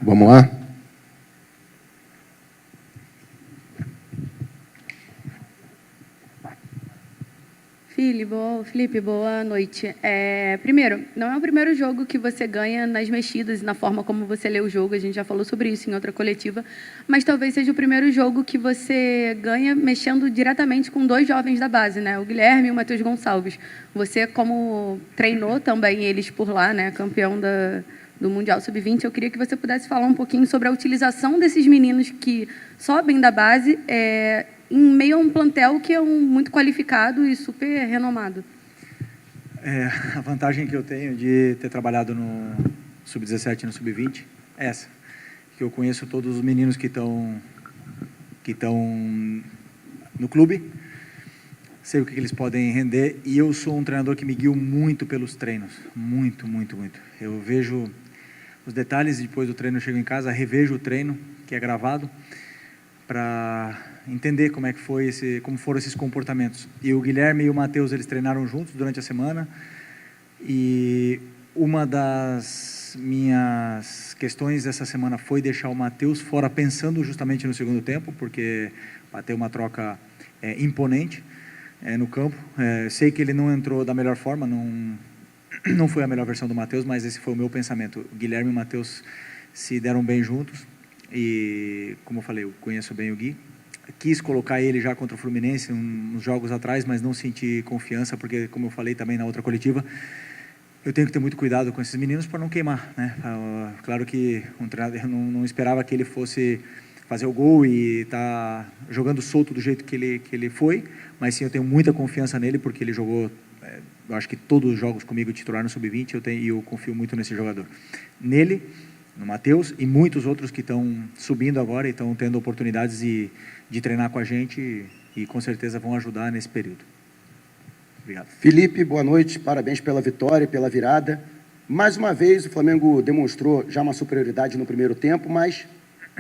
Vamos lá? Felipe, boa noite. Primeiro, não é o primeiro jogo que você ganha nas mexidas e na forma como você lê o jogo, a gente já falou sobre isso em outra coletiva, mas talvez seja o primeiro jogo que você ganha mexendo diretamente com dois jovens da base, né? O Guilherme e o Matheus Gonçalves. Você, como treinou também eles por lá, né? Campeão do Mundial Sub-20, eu queria que você pudesse falar um pouquinho sobre a utilização desses meninos que sobem da base em meio a um plantel que é muito qualificado e super renomado. A vantagem que eu tenho de ter trabalhado no Sub-17 e no Sub-20 é essa, que eu conheço todos os meninos que estão no clube, sei o que eles podem render, e eu sou um treinador que me guio muito pelos treinos, muito. Eu vejo os detalhes, depois do treino eu chego em casa, revejo o treino, que é gravado, para entender como foram esses comportamentos. E o Guilherme e o Matheus, eles treinaram juntos durante a semana, e uma das minhas questões dessa semana foi deixar o Matheus fora, pensando justamente no segundo tempo, porque bateu uma troca imponente no campo. Sei que ele não entrou da melhor forma, não foi a melhor versão do Matheus, mas esse foi o meu pensamento. O Guilherme e o Matheus se deram bem juntos, e, como eu falei, eu conheço bem o Gui. Quis colocar ele já contra o Fluminense uns jogos atrás, mas não senti confiança, porque, como eu falei também na outra coletiva, eu tenho que ter muito cuidado com esses meninos para não queimar, né? Claro que eu não esperava que ele fosse fazer o gol e estar jogando solto do jeito que ele foi, mas sim, eu tenho muita confiança nele, porque ele jogou, eu acho que todos os jogos comigo titular no Sub-20, e eu confio muito nesse jogador. Nele, no Matheus e muitos outros que estão subindo agora e estão tendo oportunidades de treinar com a gente e com certeza vão ajudar nesse período. Obrigado. Felipe, boa noite, parabéns pela vitória, pela virada. Mais uma vez o Flamengo demonstrou já uma superioridade no primeiro tempo, mas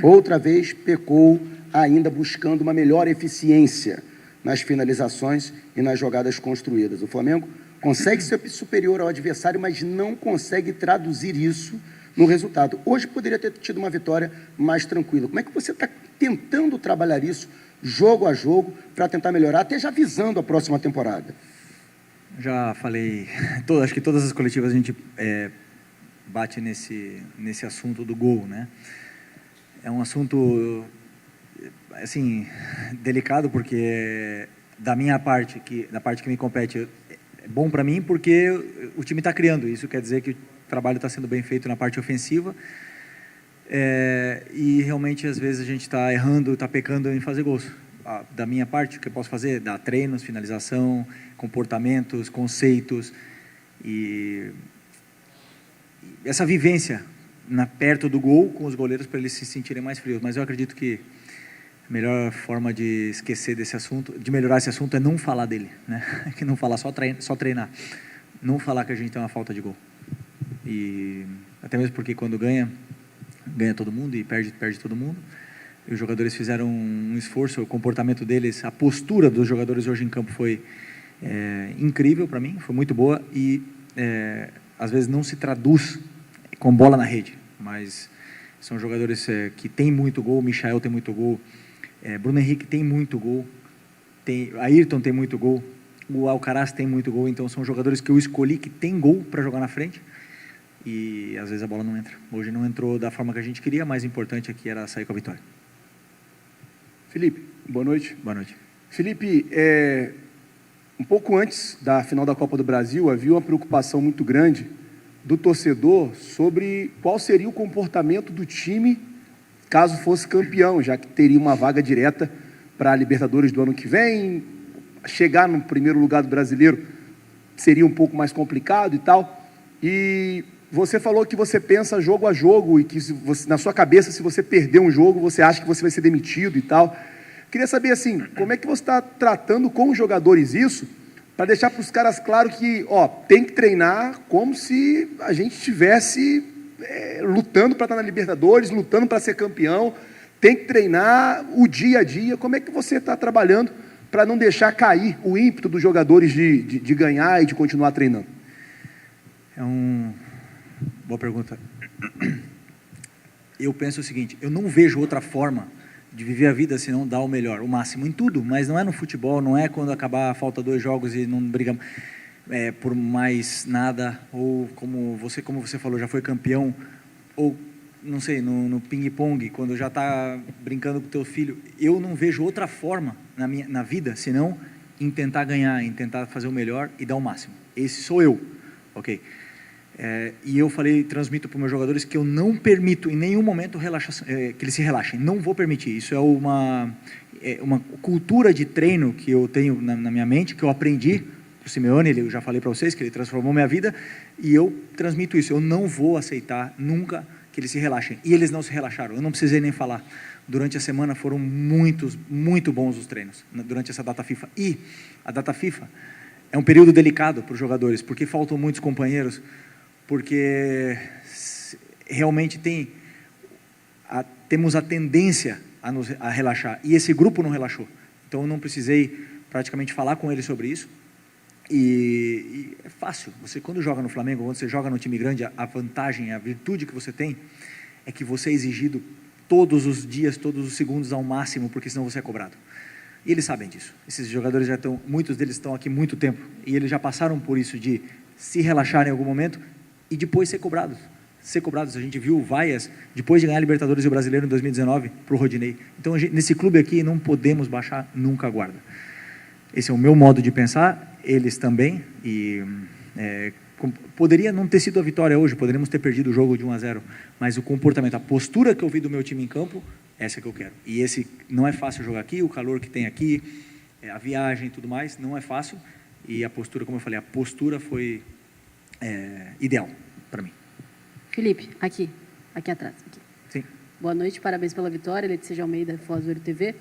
outra vez pecou ainda buscando uma melhor eficiência nas finalizações e nas jogadas construídas. O Flamengo consegue ser superior ao adversário, mas não consegue traduzir isso no resultado. Hoje poderia ter tido uma vitória mais tranquila. Como é que você está tentando trabalhar isso, jogo a jogo, para tentar melhorar, até já visando a próxima temporada? Já falei, acho que todas as coletivas a gente bate nesse assunto do gol, né? É um assunto, assim, delicado, porque da parte que me compete, é bom para mim, porque o time está criando. Isso quer dizer que o trabalho está sendo bem feito na parte ofensiva, e realmente às vezes a gente está errando, está pecando em fazer gols. Da minha parte, o que eu posso fazer? Dar treinos, finalização, comportamentos, conceitos, e essa vivência perto do gol com os goleiros, para eles se sentirem mais frios. Mas eu acredito que a melhor forma de esquecer desse assunto, de melhorar esse assunto, é não falar dele, né? Que não falar, só treinar, não falar que a gente tem uma falta de gol. E até mesmo porque quando ganha todo mundo e perde todo mundo. E os jogadores fizeram um esforço, o comportamento deles, a postura dos jogadores hoje em campo foi incrível para mim, foi muito boa, e às vezes não se traduz com bola na rede, mas são jogadores que têm muito gol. O Michael tem muito gol, Bruno Henrique tem muito gol, Ayrton tem muito gol, o Alcaraz tem muito gol. Então são jogadores que eu escolhi que tem gol para jogar na frente, e às vezes a bola não entra. Hoje não entrou da forma que a gente queria, mas o importante aqui era sair com a vitória. Felipe, boa noite. Boa noite. Felipe, um pouco antes da final da Copa do Brasil, havia uma preocupação muito grande do torcedor sobre qual seria o comportamento do time caso fosse campeão, já que teria uma vaga direta para a Libertadores do ano que vem. Chegar no primeiro lugar do Brasileiro seria um pouco mais complicado e tal. E você falou que você pensa jogo a jogo e que na sua cabeça, se você perder um jogo, você acha que você vai ser demitido e tal. Queria saber, assim, como é que você está tratando com os jogadores isso, para deixar para os caras claro que, tem que treinar como se a gente estivesse lutando para estar na Libertadores, lutando para ser campeão, tem que treinar o dia a dia. Como é que você está trabalhando para não deixar cair o ímpeto dos jogadores de ganhar e de continuar treinando? Boa pergunta. eu penso o seguinte, eu não vejo outra forma de viver a vida senão dar o melhor, o máximo em tudo, mas não é no futebol, não é quando acabar, falta 2 jogos e não briga por mais nada, ou como você falou, já foi campeão, ou não sei, no ping-pong, quando já está brincando com o teu filho. Eu não vejo outra forma na vida senão em tentar ganhar, em tentar fazer o melhor e dar o máximo. Esse sou eu, ok? E eu transmito para os meus jogadores que eu não permito em nenhum momento que eles se relaxem. Não vou permitir. Isso é uma cultura de treino que eu tenho na minha mente, que eu aprendi o Simeone, eu já falei para vocês que ele transformou minha vida, e eu transmito isso. Eu não vou aceitar nunca que eles se relaxem. E eles não se relaxaram. Eu não precisei nem falar. Durante a semana foram muito bons os treinos, durante essa data FIFA. E a data FIFA é um período delicado para os jogadores, porque faltam muitos companheiros, porque realmente temos a tendência a relaxar. E esse grupo não relaxou. Então eu não precisei praticamente falar com eles sobre isso. E é fácil. Você, quando joga no Flamengo, quando você joga no time grande, a vantagem, a virtude que você tem é que você é exigido todos os dias, todos os segundos ao máximo, porque senão você é cobrado. E eles sabem disso. Esses jogadores muitos deles estão aqui há muito tempo, e eles já passaram por isso de se relaxar em algum momento e depois ser cobrados. A gente viu o Vaias, depois de ganhar a Libertadores e o Brasileiro em 2019, para o Rodinei. Então, nesse clube aqui, não podemos baixar nunca a guarda. Esse é o meu modo de pensar, eles também, e poderia não ter sido a vitória hoje, poderíamos ter perdido o jogo de 1-0, mas o comportamento, a postura que eu vi do meu time em campo, essa que eu quero. E esse não é fácil jogar aqui, o calor que tem aqui, a viagem e tudo mais, não é fácil, e a postura, como eu falei, a postura foi ideal para mim. Felipe, aqui atrás. Aqui. Sim. Boa noite, parabéns pela vitória, Letícia de Almeida, Foz do TV.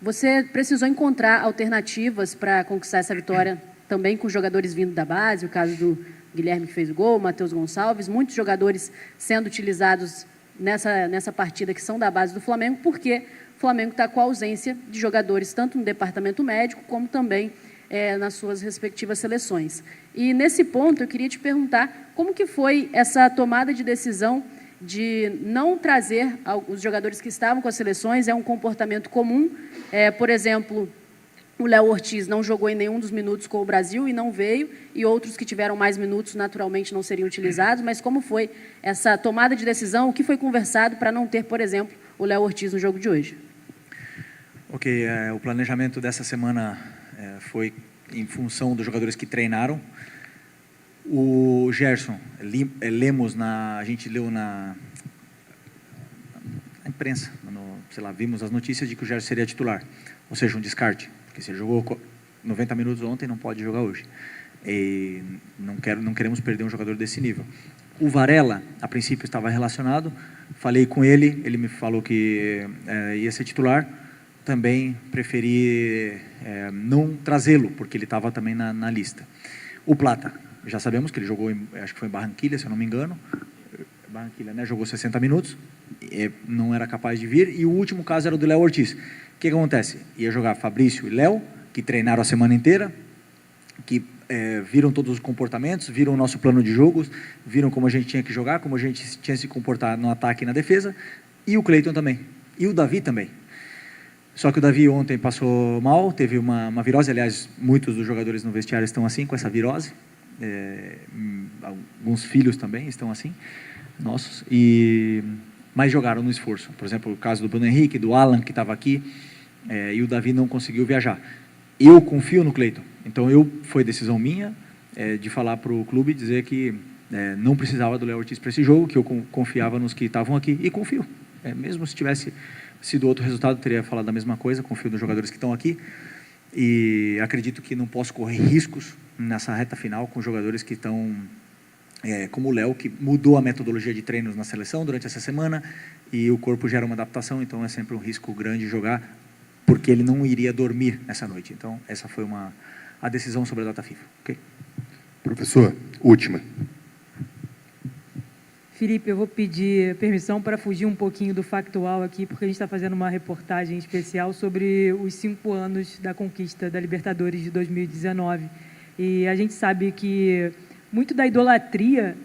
Você precisou encontrar alternativas para conquistar essa vitória também com jogadores vindo da base, o caso do Guilherme que fez o gol, o Matheus Gonçalves, muitos jogadores sendo utilizados nessa partida que são da base do Flamengo, porque o Flamengo está com a ausência de jogadores tanto no departamento médico como também nas suas respectivas seleções. E nesse ponto eu queria te perguntar como que foi essa tomada de decisão de não trazer os jogadores que estavam com as seleções, é um comportamento comum. Por exemplo, o Léo Ortiz não jogou em nenhum dos minutos com o Brasil e não veio, e outros que tiveram mais minutos naturalmente não seriam utilizados, mas como foi essa tomada de decisão, o que foi conversado para não ter, por exemplo, o Léo Ortiz no jogo de hoje? Ok, o planejamento dessa semana foi em função dos jogadores que treinaram. O Gerson, a gente leu na imprensa, vimos as notícias de que o Gerson seria titular, ou seja, um descarte, porque se ele jogou 90 minutos ontem, não pode jogar hoje. E não queremos perder um jogador desse nível. O Varela, a princípio, estava relacionado, falei com ele, ele me falou que ia ser titular, também preferi não trazê-lo, porque ele estava também na lista. O Plata, já sabemos que ele jogou, acho que foi em Barranquilla, se eu não me engano, Barranquilla, né? Jogou 60 minutos, não era capaz de vir, e o último caso era o do Léo Ortiz. O que acontece? Ia jogar Fabrício e Léo, que treinaram a semana inteira, que viram todos os comportamentos, viram o nosso plano de jogos, viram como a gente tinha que jogar, como a gente tinha que se comportar no ataque e na defesa, e o Cleiton também, e o Davi também. Só que o Davi ontem passou mal, teve uma virose, aliás, muitos dos jogadores no vestiário estão assim, com essa virose, alguns filhos também estão assim, nossos, mas jogaram no esforço. Por exemplo, o caso do Bruno Henrique, do Alan, que estava aqui, e o Davi não conseguiu viajar. Eu confio no Cleiton, então foi decisão minha de falar para o clube, dizer que não precisava do Léo Ortiz para esse jogo, que eu confiava nos que estavam aqui, e confio. Mesmo se tivesse sido outro resultado, teria falado a mesma coisa, confio nos jogadores que estão aqui, e acredito que não posso correr riscos nessa reta final com jogadores que estão, como o Léo, que mudou a metodologia de treinos na seleção durante essa semana, e o corpo gera uma adaptação, então é sempre um risco grande jogar, porque ele não iria dormir nessa noite. Então, essa foi a decisão sobre a data FIFA. Okay? Professor, última. Felipe, eu vou pedir permissão para fugir um pouquinho do factual aqui, porque a gente está fazendo uma reportagem especial sobre os 5 anos da conquista da Libertadores de 2019. E a gente sabe que muito da idolatria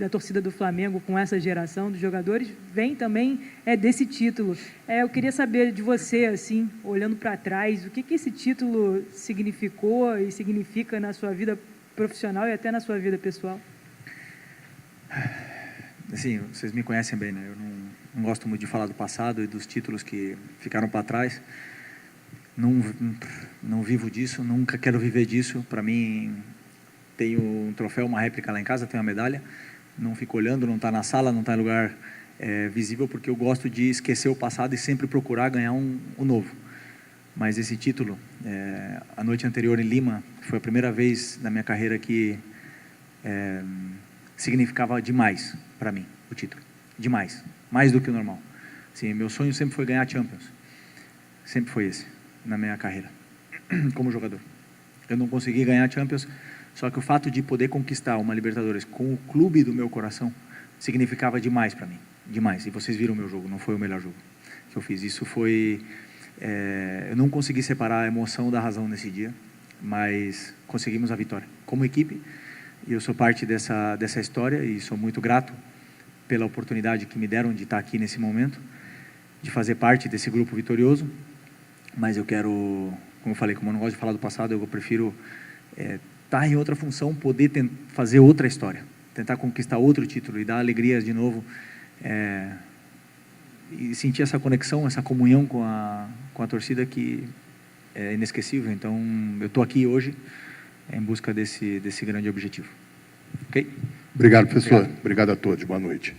da torcida do Flamengo com essa geração dos jogadores vem também desse título. Eu queria saber de você, assim, olhando para trás, o que esse título significou e significa na sua vida profissional e até na sua vida pessoal? Assim, vocês me conhecem bem, né? Eu não gosto muito de falar do passado e dos títulos que ficaram para trás. Não vivo disso, nunca quero viver disso. Para mim, tenho um troféu, uma réplica lá em casa, tenho uma medalha. Não fico olhando, não está na sala, não está em lugar visível, porque eu gosto de esquecer o passado e sempre procurar ganhar um novo. Mas esse título, a noite anterior em Lima, foi a primeira vez na minha carreira que significava demais para mim, o título. Demais. Mais do que o normal. Assim, meu sonho sempre foi ganhar Champions. Sempre foi esse, na minha carreira, como jogador. Eu não consegui ganhar Champions, só que o fato de poder conquistar uma Libertadores com o clube do meu coração significava demais para mim. Demais. E vocês viram o meu jogo, não foi o melhor jogo que eu fiz. Isso foi... eu não consegui separar a emoção da razão nesse dia, mas conseguimos a vitória como equipe. E eu sou parte dessa história e sou muito grato pela oportunidade que me deram de estar aqui nesse momento, de fazer parte desse grupo vitorioso. Mas eu quero, como eu falei, como eu não gosto de falar do passado, eu prefiro estar em outra função, poder fazer outra história, tentar conquistar outro título e dar alegrias de novo, e sentir essa conexão, essa comunhão com a torcida que é inesquecível. Então, eu estou aqui hoje em busca desse grande objetivo. Ok? Obrigado, professor. Obrigado a todos. Boa noite.